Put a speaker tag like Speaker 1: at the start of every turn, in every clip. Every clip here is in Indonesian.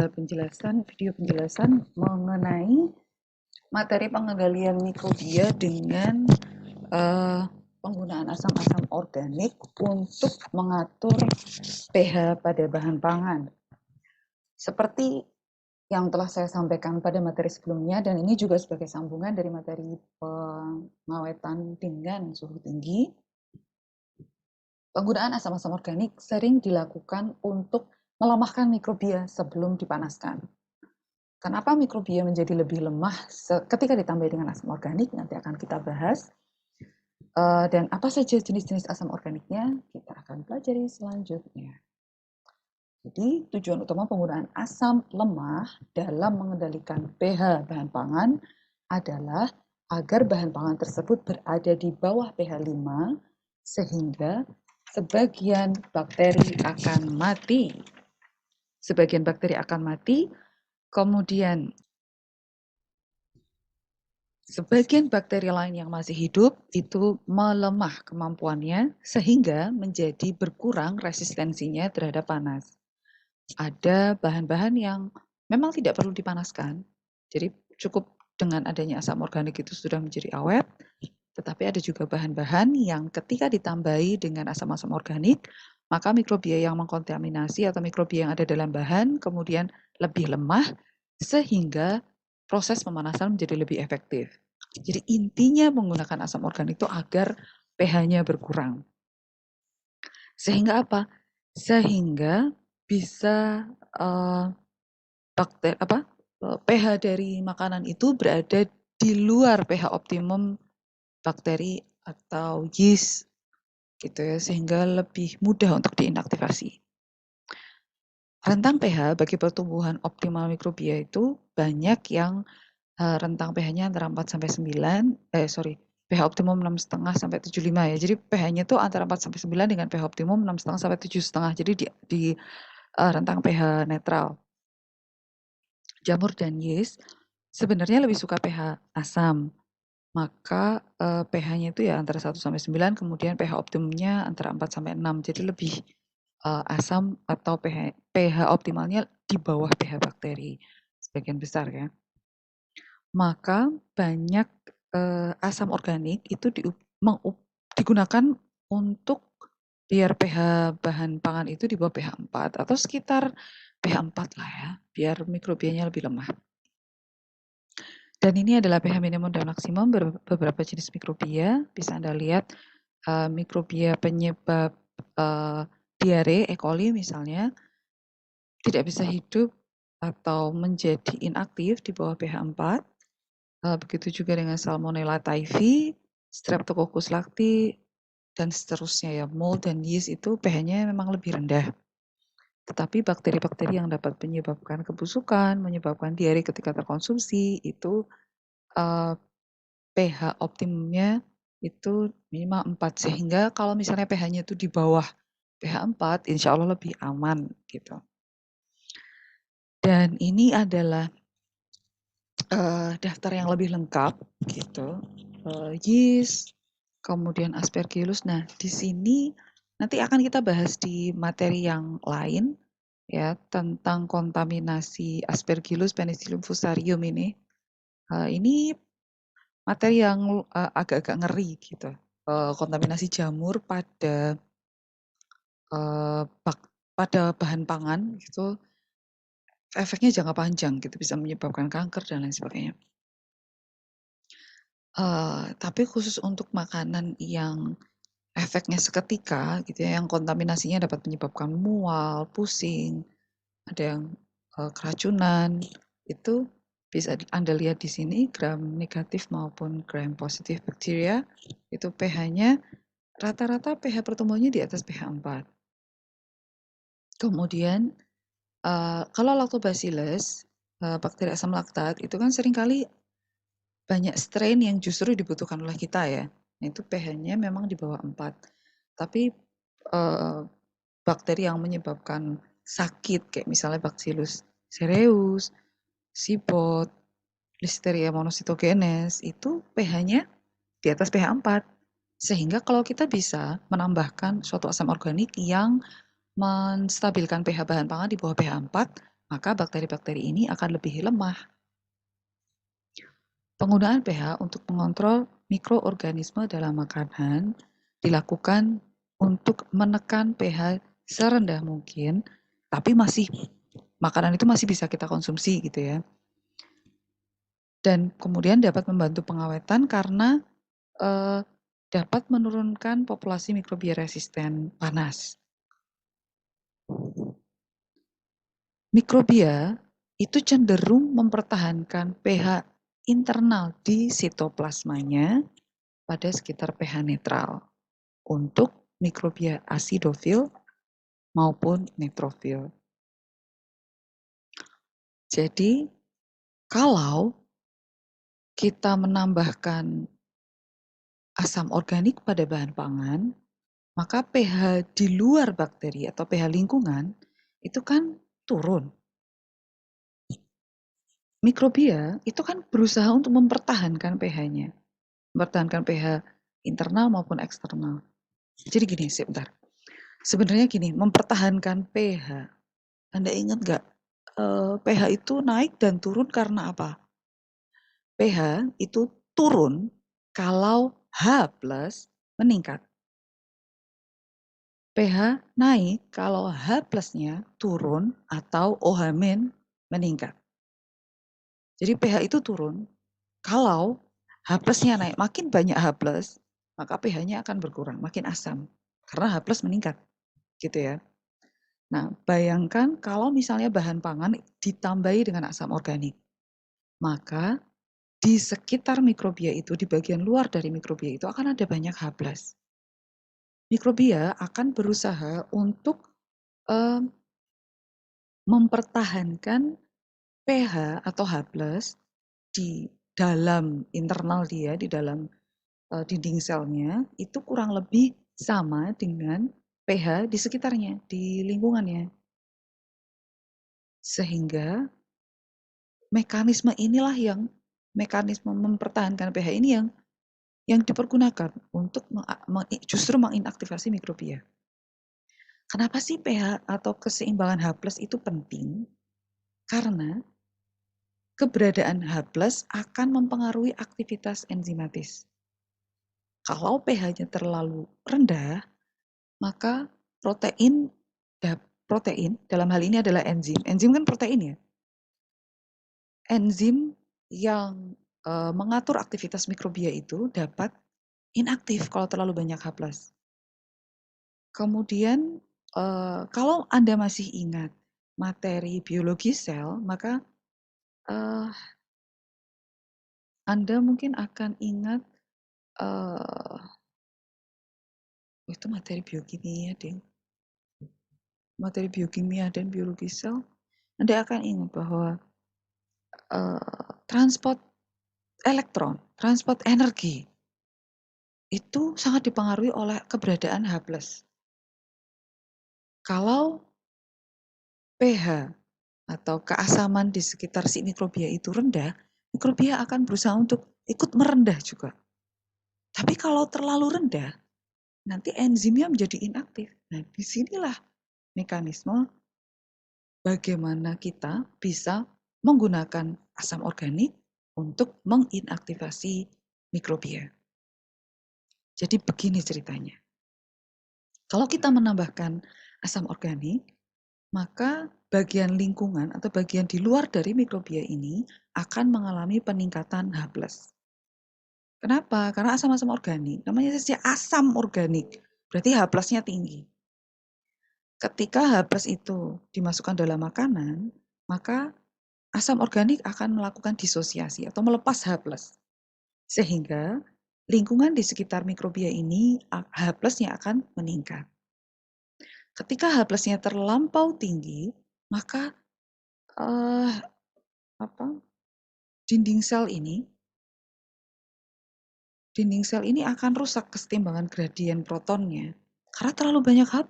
Speaker 1: adalah video penjelasan mengenai materi pengendalian mikrobia dengan penggunaan asam-asam organik untuk mengatur pH pada bahan pangan. Seperti yang telah saya sampaikan pada materi sebelumnya, dan ini juga sebagai sambungan dari materi pengawetan dengan suhu tinggi, penggunaan asam-asam organik sering dilakukan untuk melemahkan mikrobia sebelum dipanaskan. Kenapa mikrobia menjadi lebih lemah ketika ditambah dengan asam organik? Nanti akan kita bahas. Dan apa saja jenis-jenis asam organiknya? Kita akan pelajari selanjutnya. Jadi, tujuan utama penggunaan asam lemah dalam mengendalikan pH bahan pangan adalah agar bahan pangan tersebut berada di bawah pH 5 sehingga sebagian bakteri akan mati. Sebagian bakteri akan mati, kemudian sebagian bakteri lain yang masih hidup itu melemah kemampuannya sehingga menjadi berkurang resistensinya terhadap panas. Ada bahan-bahan yang memang tidak perlu dipanaskan, jadi cukup dengan adanya asam organik itu sudah menjadi awet, tetapi ada juga bahan-bahan yang ketika ditambahi dengan asam-asam organik, maka mikrobia yang mengkontaminasi atau mikrobia yang ada dalam bahan kemudian lebih lemah sehingga proses pemanasan menjadi lebih efektif. Jadi intinya menggunakan asam organik itu agar pH-nya berkurang. Sehingga apa? Sehingga bisa pH dari makanan itu berada di luar pH optimum bakteri atau yeast gitu ya, sehingga lebih mudah untuk diinaktivasi. Rentang pH bagi pertumbuhan optimal mikrobia itu banyak yang rentang pH-nya antara 4 sampai 9, pH optimum 6,5 sampai 7,5 ya. Jadi pH-nya itu antara 4 sampai 9 dengan pH optimum 6,5 sampai 7,5. Jadi di rentang pH netral. Jamur dan yeast sebenarnya lebih suka pH asam. Maka pH-nya itu ya antara 1 sampai 9, kemudian pH optimumnya antara 4 sampai 6. Jadi lebih asam atau pH optimalnya di bawah pH bakteri sebagian besar ya. Maka banyak asam organik itu digunakan untuk biar pH bahan pangan itu di bawah pH 4 atau sekitar pH 4 lah ya, biar mikrobianya lebih lemah. Dan ini adalah pH minimum dan maksimum beberapa jenis mikrobia. Bisa Anda lihat mikrobia penyebab diare, E. coli misalnya, tidak bisa hidup atau menjadi inaktif di bawah pH 4. Begitu juga dengan Salmonella typhi, Streptococcus lacti, dan seterusnya ya. Mold dan yeast itu pH-nya memang lebih rendah. Tetapi bakteri-bakteri yang dapat menyebabkan kebusukan, menyebabkan diare ketika terkonsumsi, itu pH optimumnya itu minimal 4. Sehingga kalau misalnya pH-nya itu di bawah pH 4, insya Allah lebih aman gitu. Dan ini adalah daftar yang lebih lengkap gitu. Yeast, kemudian Aspergillus. Nah, di sini nanti akan kita bahas di materi yang lain ya tentang kontaminasi Aspergillus Penicillium fusarium ini. Ini materi yang agak-agak ngeri gitu. Kontaminasi jamur pada bahan pangan gitu, efeknya jangka panjang gitu, bisa menyebabkan kanker dan lain sebagainya. Tapi khusus untuk makanan yang efeknya seketika gitu ya, yang kontaminasinya dapat menyebabkan mual, pusing, ada yang keracunan, itu bisa Anda lihat di sini gram negatif maupun gram positif bakteria, itu pH-nya rata-rata pH pertumbuhannya di atas pH 4. Kemudian kalau Lactobacillus, bakteri asam laktat itu kan seringkali banyak strain yang justru dibutuhkan oleh kita ya. Nah, itu pH-nya memang di bawah 4. Tapi bakteri yang menyebabkan sakit kayak misalnya Bacillus cereus, Sibot, Listeria monocytogenes itu pH-nya di atas pH 4. Sehingga kalau kita bisa menambahkan suatu asam organik yang menstabilkan pH bahan pangan di bawah pH 4, maka bakteri-bakteri ini akan lebih lemah. Penggunaan pH untuk mengontrol mikroorganisme dalam makanan dilakukan untuk menekan pH serendah mungkin, tapi makanan itu masih bisa kita konsumsi gitu ya. Dan kemudian dapat membantu pengawetan karena dapat menurunkan populasi mikrobia resisten panas. Mikrobia itu cenderung mempertahankan pH internal di sitoplasmanya pada sekitar pH netral untuk mikrobia asidofil maupun neutrofil. Jadi kalau kita menambahkan asam organik pada bahan pangan, maka pH di luar bakteri atau pH lingkungan itu kan turun. Mikrobia itu kan berusaha untuk mempertahankan pH-nya, mempertahankan pH internal maupun eksternal. Jadi gini, sebentar. Sebenarnya gini, mempertahankan pH. Anda ingat nggak pH itu naik dan turun karena apa? pH itu turun kalau H+ meningkat. pH naik kalau H+-nya turun atau OH- meningkat. Jadi pH itu turun kalau H+-nya naik, makin banyak H+, maka pH-nya akan berkurang, makin asam. Karena H+ meningkat, gitu ya. Nah, bayangkan kalau misalnya bahan pangan ditambahi dengan asam organik, maka di sekitar mikrobia itu, di bagian luar dari mikrobia itu akan ada banyak H+. Mikrobia akan berusaha untuk mempertahankan pH atau H+ di dalam internal dia, di dalam dinding selnya, itu kurang lebih sama dengan pH di sekitarnya, di lingkungannya. Sehingga mekanisme mempertahankan pH ini yang dipergunakan untuk justru menginaktivasi mikrobia. Kenapa sih pH atau keseimbangan H+ itu penting? Karena keberadaan H+ akan mempengaruhi aktivitas enzimatis. Kalau pH-nya terlalu rendah, maka protein dalam hal ini adalah enzim. Enzim kan protein ya. Enzim yang mengatur aktivitas mikrobia itu dapat inaktif kalau terlalu banyak H+. Kemudian kalau Anda masih ingat materi biologi sel, maka Anda mungkin akan ingat itu materi biokimia deh. Materi biokimia dan biologi sel, Anda akan ingat bahwa transport elektron, transport energi itu sangat dipengaruhi oleh keberadaan H+. Kalau pH atau keasaman di sekitar si mikrobia itu rendah, mikrobia akan berusaha untuk ikut merendah juga. Tapi kalau terlalu rendah, nanti enzimnya menjadi inaktif. Nah, disinilah mekanisme bagaimana kita bisa menggunakan asam organik untuk menginaktivasi mikrobia. Jadi begini ceritanya. Kalau kita menambahkan asam organik, maka bagian lingkungan atau bagian di luar dari mikrobia ini akan mengalami peningkatan H+. Kenapa? Karena asam-asam organik, namanya saja asam organik, berarti H+-nya tinggi. Ketika H+ itu dimasukkan dalam makanan, maka asam organik akan melakukan disosiasi atau melepas H+. Sehingga lingkungan di sekitar mikrobia ini H+-nya akan meningkat. Ketika H+-nya terlampau tinggi, maka dinding sel ini akan rusak kesetimbangan gradien protonnya karena terlalu banyak H+.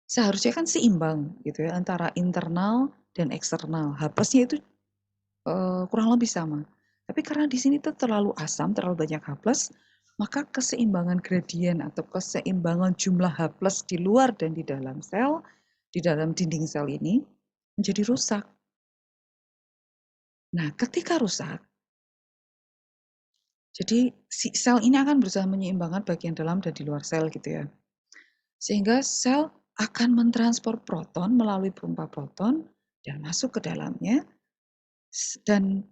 Speaker 1: Seharusnya kan seimbang gitu ya antara internal dan eksternal. H+-nya itu kurang lebih sama. Tapi karena di sini tuh terlalu asam, terlalu banyak H+, maka keseimbangan gradien atau keseimbangan jumlah H+ di luar dan di dalam sel, di dalam dinding sel ini menjadi rusak. Nah, ketika rusak, jadi si sel ini akan berusaha menyeimbangkan bagian dalam dan di luar sel gitu ya. Sehingga sel akan mentransfer proton melalui pompa proton dan masuk ke dalamnya, dan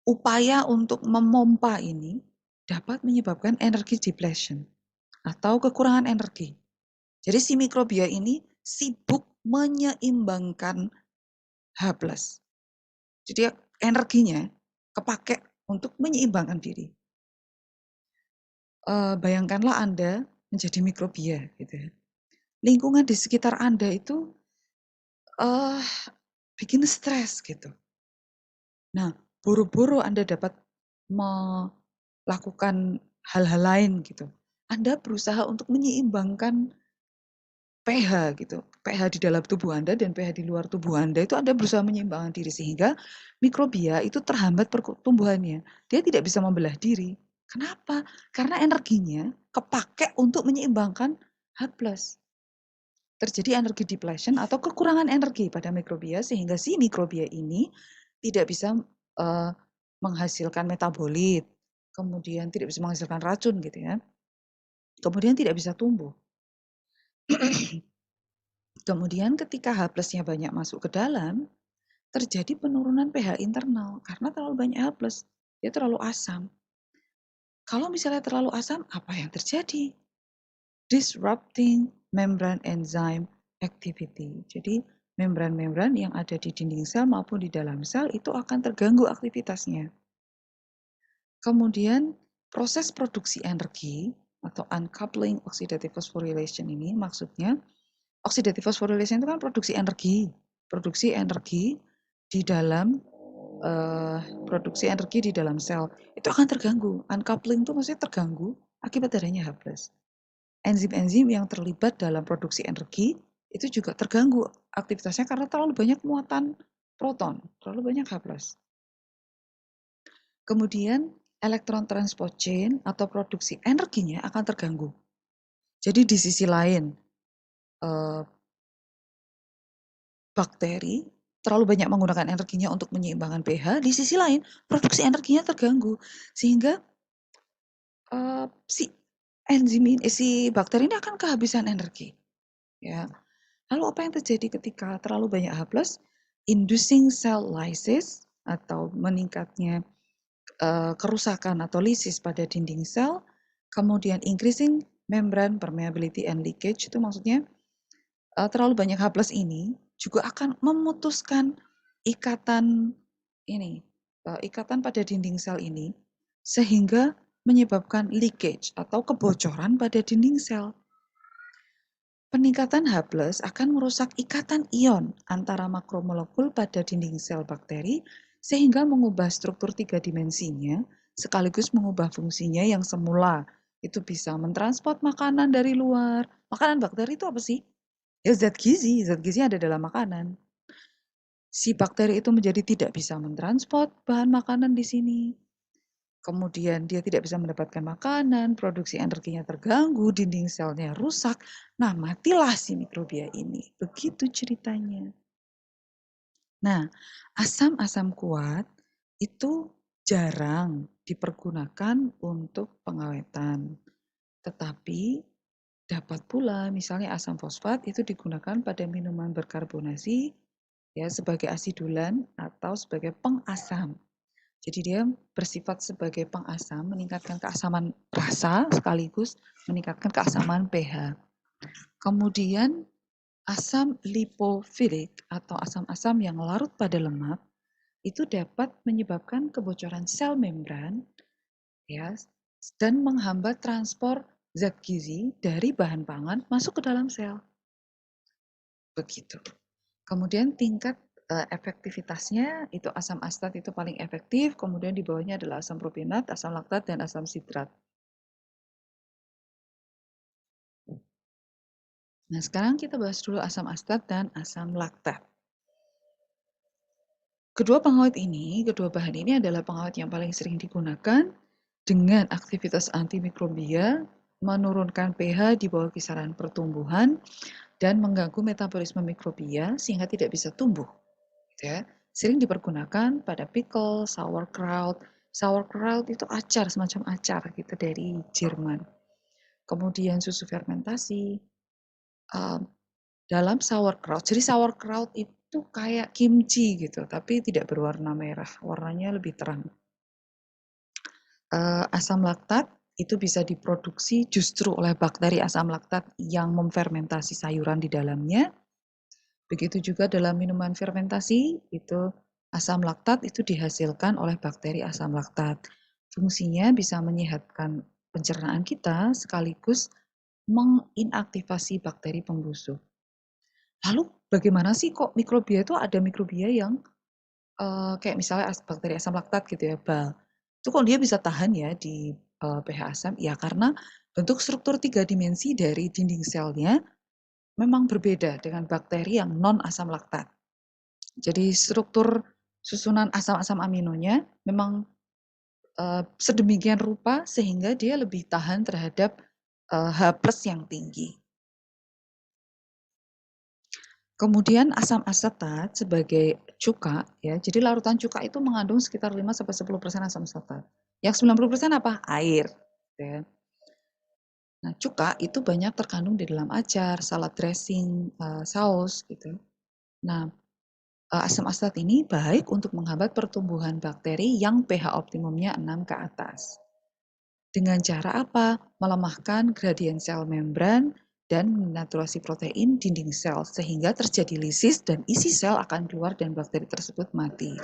Speaker 1: upaya untuk memompa ini dapat menyebabkan energi depletion atau kekurangan energi. Jadi si mikrobia ini sibuk menyeimbangkan H+. Jadi energinya kepake untuk menyeimbangkan diri. Bayangkanlah Anda menjadi mikrobia gitu ya. Lingkungan di sekitar Anda itu bikin stres gitu. Nah, buru-buru Anda dapat melakukan hal-hal lain gitu. Anda berusaha untuk menyeimbangkan pH gitu, pH di dalam tubuh Anda dan pH di luar tubuh Anda itu Anda berusaha menyeimbangkan diri sehingga mikrobia itu terhambat pertumbuhannya. Dia tidak bisa membelah diri. Kenapa? Karena energinya kepake untuk menyeimbangkan H+. Terjadi energi depletion atau kekurangan energi pada mikrobia sehingga si mikrobia ini tidak bisa menghasilkan metabolit, kemudian tidak bisa menghasilkan racun gitu ya. Kemudian tidak bisa tumbuh. Kemudian ketika H+-nya banyak masuk ke dalam, terjadi penurunan pH internal karena terlalu banyak H+, dia terlalu asam. Kalau misalnya terlalu asam, apa yang terjadi? Disrupting membrane enzyme activity. Jadi membran-membran yang ada di dinding sel maupun di dalam sel itu akan terganggu aktivitasnya. Kemudian proses produksi energi atau uncoupling oxidative phosphorylation ini maksudnya oxidative phosphorylation itu kan produksi energi di dalam sel itu akan terganggu. Uncoupling itu maksudnya terganggu akibat adanya H+. Enzim-enzim yang terlibat dalam produksi energi itu juga terganggu aktivitasnya karena terlalu banyak muatan proton, terlalu banyak H+. Kemudian elektron transport chain atau produksi energinya akan terganggu. Jadi di sisi lain bakteri terlalu banyak menggunakan energinya untuk menyeimbangkan pH, di sisi lain produksi energinya terganggu sehingga si bakteri ini akan kehabisan energi. Ya. Lalu apa yang terjadi ketika terlalu banyak H+? Inducing cell lysis atau meningkatnya kerusakan atau lisis pada dinding sel, kemudian increasing membrane permeability and leakage itu maksudnya terlalu banyak H+ ini juga akan memutuskan ikatan pada dinding sel ini sehingga menyebabkan leakage atau kebocoran pada dinding sel. Peningkatan H+ akan merusak ikatan ion antara makromolekul pada dinding sel bakteri sehingga mengubah struktur 3 dimensinya sekaligus mengubah fungsinya yang semula itu bisa mentransport makanan dari luar. Makanan bakteri itu apa sih? Ya zat gizi ada dalam makanan. Si bakteri itu menjadi tidak bisa mentransport bahan makanan di sini. Kemudian dia tidak bisa mendapatkan makanan, produksi energinya terganggu, dinding selnya rusak. Nah, matilah si mikrobia ini. Begitu ceritanya. Nah, asam-asam kuat itu jarang dipergunakan untuk pengawetan. Tetapi dapat pula misalnya asam fosfat itu digunakan pada minuman berkarbonasi ya sebagai asidulan atau sebagai pengasam. Jadi dia bersifat sebagai pengasam, meningkatkan keasaman rasa sekaligus meningkatkan keasaman pH. Kemudian asam lipofilik atau asam-asam yang larut pada lemak itu dapat menyebabkan kebocoran sel membran ya dan menghambat transport zat gizi dari bahan pangan masuk ke dalam sel. Begitu. Kemudian tingkat efektivitasnya itu asam astat itu paling efektif, kemudian di bawahnya adalah asam propionat, asam laktat, dan asam sitrat. Nah, sekarang kita bahas dulu asam astat dan asam laktat. Kedua bahan ini adalah pengawet yang paling sering digunakan dengan aktivitas antimikrobia, menurunkan pH di bawah kisaran pertumbuhan, dan mengganggu metabolisme mikrobia sehingga tidak bisa tumbuh. Gitu ya. Sering dipergunakan pada pickle, sauerkraut. Sauerkraut itu acar, semacam acar gitu dari Jerman. Kemudian susu fermentasi. Dalam sauerkraut, jadi sauerkraut itu kayak kimchi gitu, tapi tidak berwarna merah, warnanya lebih terang. Asam laktat itu bisa diproduksi justru oleh bakteri asam laktat yang memfermentasi sayuran di dalamnya. Begitu juga dalam minuman fermentasi, itu asam laktat itu dihasilkan oleh bakteri asam laktat. Fungsinya bisa menyehatkan pencernaan kita sekaligus menginaktivasi bakteri pembusuk. Lalu bagaimana sih kok mikrobia itu ada mikrobia yang kayak misalnya bakteri asam laktat gitu ya, BAL. Itu kok dia bisa tahan ya di pH asam? Ya karena bentuk struktur 3 dimensi dari dinding selnya memang berbeda dengan bakteri yang non asam laktat. Jadi struktur susunan asam-asam aminonya memang sedemikian rupa sehingga dia lebih tahan terhadap H+ yang tinggi. Kemudian asam asetat sebagai cuka ya, jadi larutan cuka itu mengandung sekitar 5-10% asam asetat. Yang 90% apa? Air, gitu ya. Nah, cuka itu banyak terkandung di dalam acar, salad dressing, saus gitu. Nah, asam asetat ini baik untuk menghambat pertumbuhan bakteri yang pH optimumnya 6 ke atas. Dengan cara apa? Melemahkan gradien sel membran dan menaturasi protein dinding sel sehingga terjadi lisis dan isi sel akan keluar dan bakteri tersebut mati.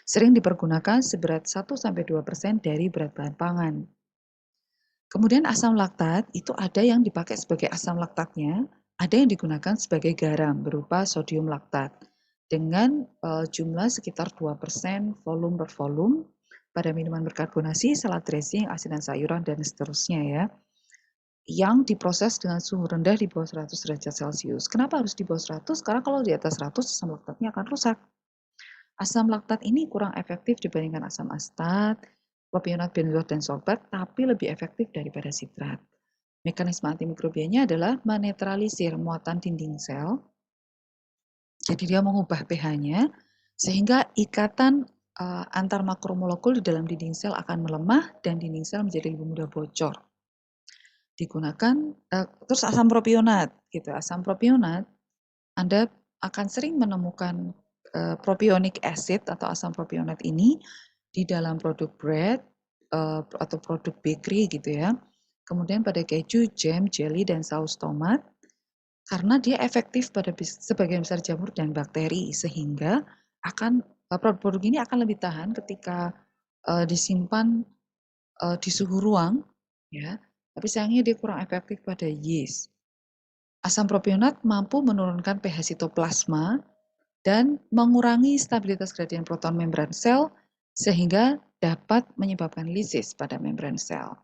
Speaker 1: Sering dipergunakan seberat 1-2% dari berat bahan pangan. Kemudian asam laktat itu ada yang dipakai sebagai asam laktatnya, ada yang digunakan sebagai garam berupa sodium laktat dengan jumlah sekitar 2% volume per volume pada minuman berkarbonasi, salad dressing, asinan sayuran, dan seterusnya ya, yang diproses dengan suhu rendah di bawah 100 derajat Celcius. Kenapa harus di bawah 100? Karena kalau di atas 100 asam laktatnya akan rusak. Asam laktat ini kurang efektif dibandingkan asam asetat, propionat, benzoat, dan sorbat, tapi lebih efektif daripada sitrat. Mekanisme antimikrobianya adalah menetralisir muatan dinding sel, jadi dia mengubah pH-nya, sehingga ikatan antar makromolekul di dalam dinding sel akan melemah dan dinding sel menjadi lebih mudah bocor. Digunakan terus asam propionat gitu. Asam propionat Anda akan sering menemukan propionic acid atau asam propionat ini di dalam produk bread atau produk bakery gitu ya. Kemudian pada keju, jam, jelly, dan saus tomat karena dia efektif pada sebagian besar jamur dan bakteri sehingga akan produk-produk ini akan lebih tahan ketika disimpan di suhu ruang ya. Tapi sayangnya dia kurang efektif pada yeast. Asam propionat mampu menurunkan pH sitoplasma dan mengurangi stabilitas gradien proton membran sel sehingga dapat menyebabkan lisis pada membran sel.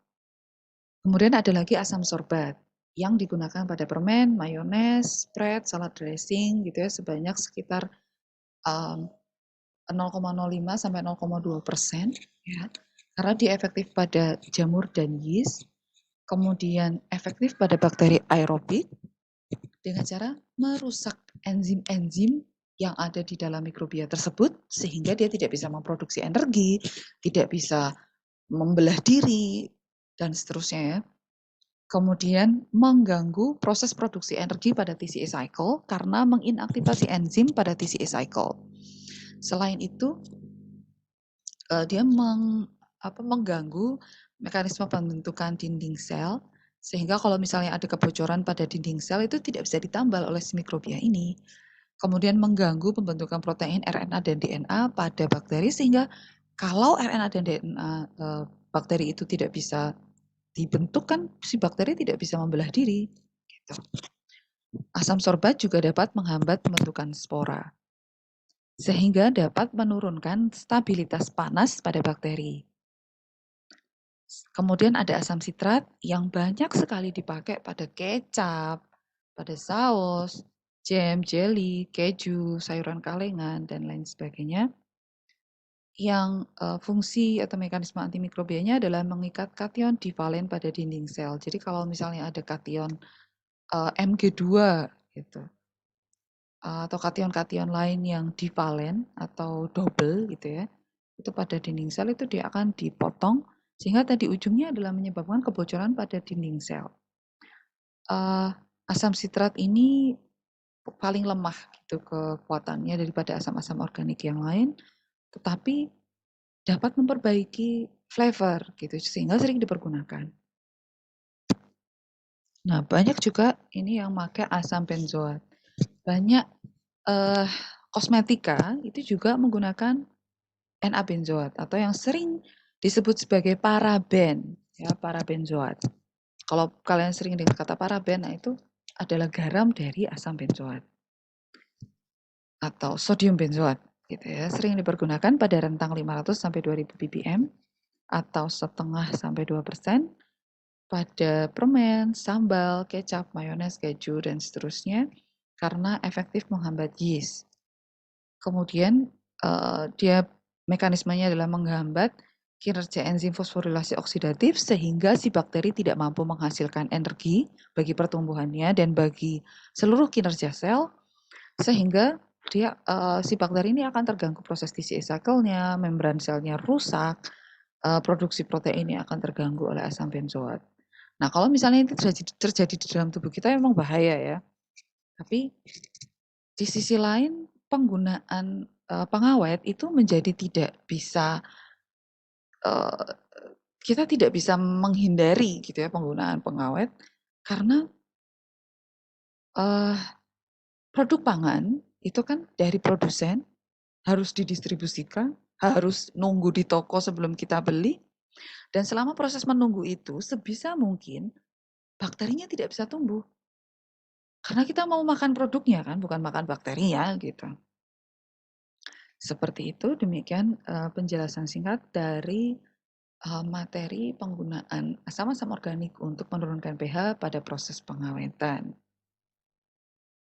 Speaker 1: Kemudian ada lagi asam sorbat yang digunakan pada permen, mayones, spread, salad dressing gitu ya sebanyak sekitar 0,05 sampai 0,2% ya. Karena dia efektif pada jamur dan yeast, kemudian efektif pada bakteri aerobik dengan cara merusak enzim-enzim yang ada di dalam mikrobia tersebut sehingga dia tidak bisa memproduksi energi, tidak bisa membelah diri dan seterusnya ya. Kemudian mengganggu proses produksi energi pada TCA cycle karena menginaktivasi enzim pada TCA cycle. Selain itu, dia mengganggu mekanisme pembentukan dinding sel sehingga kalau misalnya ada kebocoran pada dinding sel itu tidak bisa ditambal oleh si mikrobia ini. Kemudian mengganggu pembentukan protein RNA dan DNA pada bakteri sehingga kalau RNA dan DNA bakteri itu tidak bisa dibentuk kan si bakteri tidak bisa membelah diri. Gitu. Asam sorbat juga dapat menghambat pembentukan spora sehingga dapat menurunkan stabilitas panas pada bakteri. Kemudian ada asam sitrat yang banyak sekali dipakai pada kecap, pada saus, jam, jelly, keju, sayuran kalengan, dan lain sebagainya. Yang fungsi atau mekanisme antimikrobianya adalah mengikat kation divalen pada dinding sel. Jadi kalau misalnya ada kation Mg2 gitu. Atau kation-kation lain yang divalen atau double gitu ya, itu pada dinding sel itu dia akan dipotong sehingga tadi ujungnya adalah menyebabkan kebocoran pada dinding sel. Asam sitrat ini paling lemah gitu kekuatannya daripada asam-asam organik yang lain, tetapi dapat memperbaiki flavor gitu sehingga sering dipergunakan. Nah, banyak juga ini yang pakai asam benzoat. Banyak kosmetika itu juga menggunakan Na-benzoat atau yang sering disebut sebagai paraben, ya, parabenzoat. Kalau kalian sering dengar kata paraben, nah itu adalah garam dari asam benzoat atau sodium benzoat gitu ya. Sering dipergunakan pada rentang 500 sampai 2000 ppm atau setengah sampai 2% pada permen, sambal, kecap, mayones, keju dan seterusnya karena efektif menghambat yeast. Kemudian dia mekanismenya adalah menghambat kinerja enzim fosforilase oksidatif sehingga si bakteri tidak mampu menghasilkan energi bagi pertumbuhannya dan bagi seluruh kinerja sel sehingga dia si bakteri ini akan terganggu proses TCA cycle-nya, membran selnya rusak, produksi proteinnya akan terganggu oleh asam benzoat. Nah, kalau misalnya itu terjadi di dalam tubuh kita memang bahaya ya. Tapi di sisi lain penggunaan pengawet itu menjadi tidak bisa kita tidak bisa menghindari gitu ya penggunaan pengawet karena produk pangan itu kan dari produsen harus didistribusikan, harus nunggu di toko sebelum kita beli dan selama proses menunggu itu sebisa mungkin bakterinya tidak bisa tumbuh. Karena kita mau makan produknya kan, bukan makan bakterinya gitu. Seperti itu, demikian penjelasan singkat dari materi penggunaan asam-asam organik untuk menurunkan pH pada proses pengawetan.